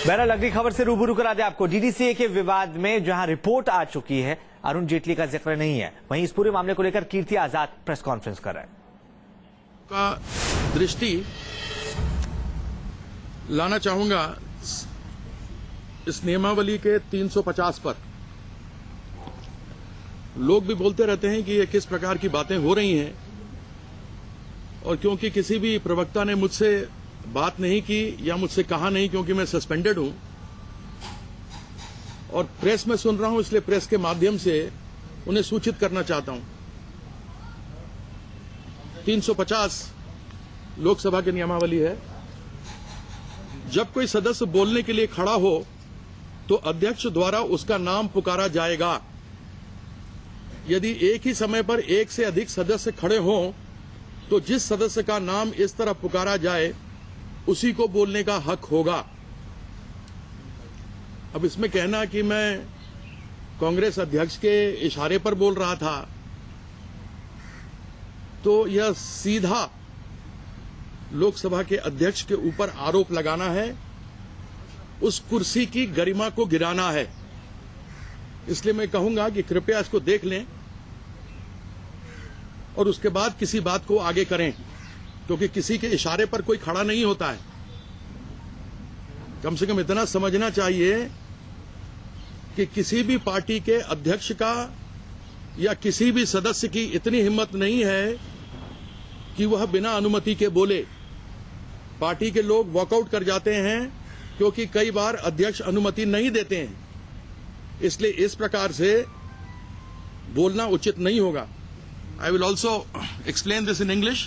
बहरहाल अगली खबर से रूबरू करा दे आपको। डीडीसीए के विवाद में जहां रिपोर्ट आ चुकी है, अरुण जेटली का जिक्र नहीं है, वहीं इस पूरे मामले को लेकर कीर्ति आजाद प्रेस कॉन्फ्रेंस कर रहे हैं। का दृष्टि लाना चाहूंगा इस नियमावली के 350 पर। लोग भी बोलते रहते हैं कि ये किस प्रकार की बातें हो रही हैं, और क्योंकि किसी भी प्रवक्ता ने मुझसे बात नहीं की या मुझसे कहा नहीं, क्योंकि मैं सस्पेंडेड हूं और प्रेस में सुन रहा हूं, इसलिए प्रेस के माध्यम से उन्हें सूचित करना चाहता हूं। 350 लोकसभा की नियमावली है। जब कोई सदस्य बोलने के लिए खड़ा हो तो अध्यक्ष द्वारा उसका नाम पुकारा जाएगा। यदि एक ही समय पर एक से अधिक सदस्य खड़े हों तो जिस सदस्य का नाम इस तरह पुकारा जाए उसी को बोलने का हक होगा। अब इसमें कहना कि मैं कांग्रेस अध्यक्ष के इशारे पर बोल रहा था, तो यह सीधा लोकसभा के अध्यक्ष के ऊपर आरोप लगाना है, उस कुर्सी की गरिमा को गिराना है। इसलिए मैं कहूंगा कि कृपया इसको देख लें और उसके बाद किसी बात को आगे करें, क्योंकि किसी के इशारे पर कोई खड़ा नहीं होता है। कम से कम इतना समझना चाहिए कि किसी भी पार्टी के अध्यक्ष का या किसी भी सदस्य की इतनी हिम्मत नहीं है कि वह बिना अनुमति के बोले। पार्टी के लोग वॉकआउट कर जाते हैं क्योंकि कई बार अध्यक्ष अनुमति नहीं देते हैं, इसलिए इस प्रकार से बोलना उचित नहीं होगा। I will also explain this in English.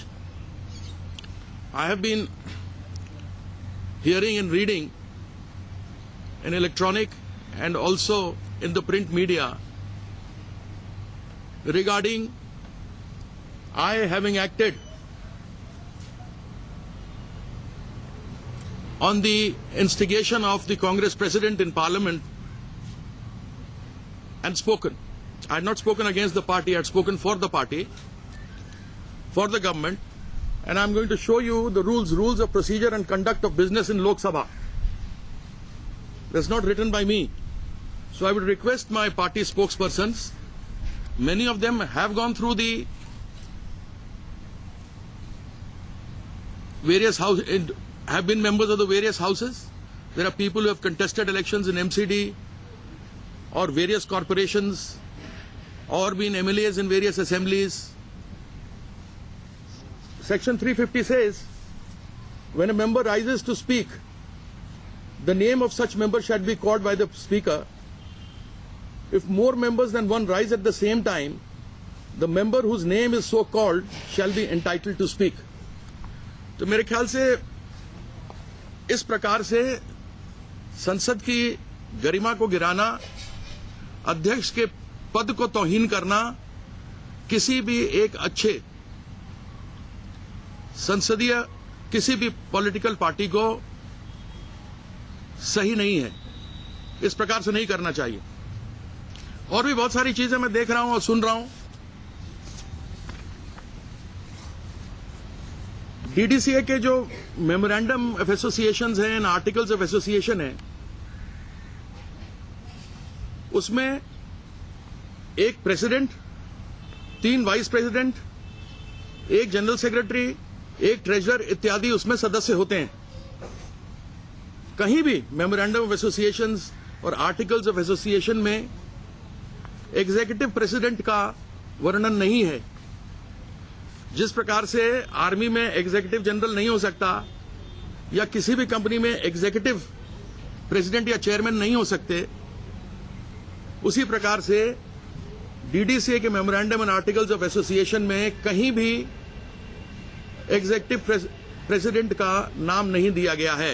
I have been hearing and reading in electronic and also in the print media regarding I having acted on the instigation of the Congress President in Parliament and spoken. I had not spoken against the party, I had spoken for the party, for the government, and I'm going to show you the rules of procedure and conduct of business in Lok Sabha. That's not written by me. So I would request my party spokespersons, many of them have gone through the various houses, have been members of the various houses. There are people who have contested elections in MCD or various corporations, or been MLAs in various assemblies. Section 350 says, when a member rises to speak, the name of such member shall be called by the speaker. If more members than one rise at the same time, the member whose name is so called shall be entitled to speak. तो मेरे ख्याल से इस प्रकार से संसद की गरिमा को गिराना, अध्यक्ष के पद को तौहीन करना किसी भी एक अच्छे संसदीय किसी भी पॉलिटिकल पार्टी को सही नहीं है। इस प्रकार से नहीं करना चाहिए। और भी बहुत सारी चीजें मैं देख रहा हूं और सुन रहा हूं। डीडीसीए के जो मेमोरेंडम ऑफ एसोसिएशंस हैं, आर्टिकल्स ऑफ एसोसिएशन है, उसमें एक प्रेसिडेंट, 3 वाइस प्रेसिडेंट, एक जनरल सेक्रेटरी, एक ट्रेजरर इत्यादि उसमें सदस्य होते हैं। कहीं भी मेमोरेंडम ऑफ एसोसिएशंस और आर्टिकल्स ऑफ एसोसिएशन में एग्जीक्यूटिव प्रेसिडेंट का वर्णन नहीं है। जिस प्रकार से आर्मी में एग्जीक्यूटिव जनरल नहीं हो सकता या किसी भी कंपनी में एग्जीक्यूटिव प्रेसिडेंट या चेयरमैन नहीं हो सकते, उसी प्रकार से डीडीसीए के memorandum and articles of association में कहीं भी एग्जीक्यूटिव प्रेसिडेंट का नाम नहीं दिया गया है।